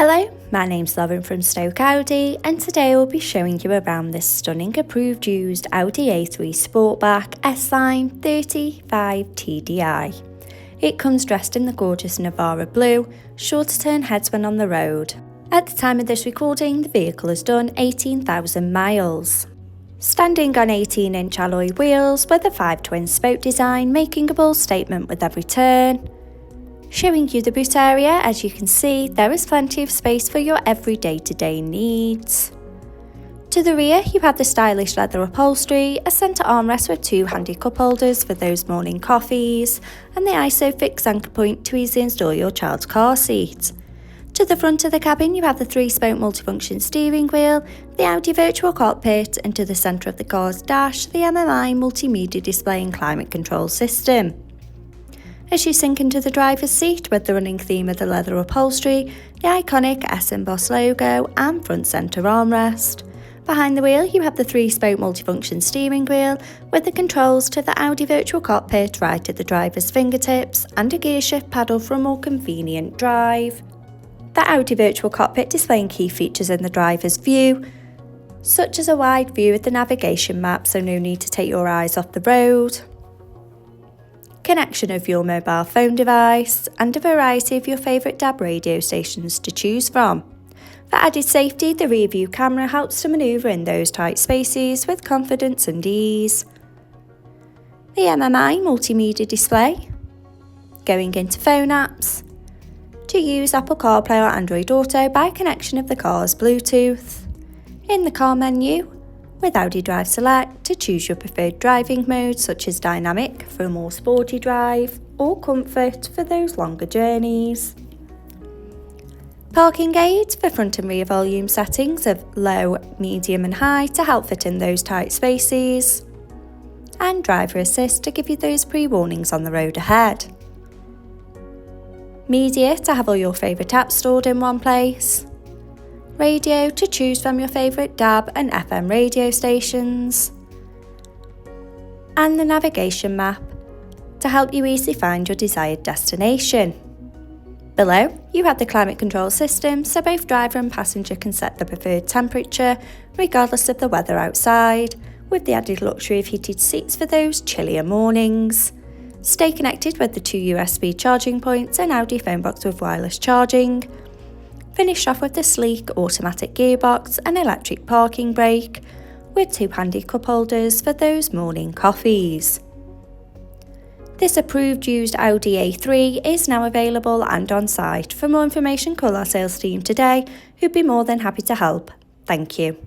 Hello, my name's Lauren from Stoke Audi, and today I'll be showing you around this stunning approved used Audi A3 Sportback S-Line 35 TDI. It comes dressed in the gorgeous Navara blue, sure to turn heads when on the road. At the time of this recording, the vehicle has done 18,000 miles. Standing on 18-inch alloy wheels with a 5 twin spoke design, making a bold statement with every turn. Showing you the boot area, as you can see, there is plenty of space for your every day-to-day needs. To the rear, you have the stylish leather upholstery, a centre armrest with 2 handy cup holders for those morning coffees, and the ISOFIX anchor point to easily install your child's car seat. To the front of the cabin, you have the 3-spoke multifunction steering wheel, the Audi virtual cockpit, and to the centre of the car's dash, the MMI multimedia display and climate control system. As you sink into the driver's seat with the running theme of the leather upholstery, the iconic S embossed logo and front centre armrest. Behind the wheel you have the 3-spoke multifunction steering wheel with the controls to the Audi virtual cockpit right at the driver's fingertips and a gear shift paddle for a more convenient drive. The Audi virtual cockpit displaying key features in the driver's view, such as a wide view of the navigation map so no need to take your eyes off the road, connection of your mobile phone device, and a variety of your favourite DAB radio stations to choose from. For added safety, the rear view camera helps to manoeuvre in those tight spaces with confidence and ease. The MMI multimedia display, going into phone apps, to use Apple CarPlay or Android Auto by connection of the car's Bluetooth. In the car menu, with Audi Drive Select to choose your preferred driving mode such as Dynamic for a more sporty drive or Comfort for those longer journeys. Parking aids for front and rear volume settings of low, medium and high to help fit in those tight spaces. And driver assist to give you those pre-warnings on the road ahead. Media to have all your favourite apps stored in one place. Radio to choose from your favourite DAB and FM radio stations, and the navigation map to help you easily find your desired destination. Below, you have the climate control system so both driver and passenger can set the preferred temperature regardless of the weather outside, with the added luxury of heated seats for those chillier mornings. Stay connected with the 2 USB charging points and Audi phone box with wireless charging. Finished off with the sleek automatic gearbox and electric parking brake, with 2 handy cup holders for those morning coffees. This approved used Audi A3 is now available and on site. For more information, call our sales team today, who'd be more than happy to help. Thank you.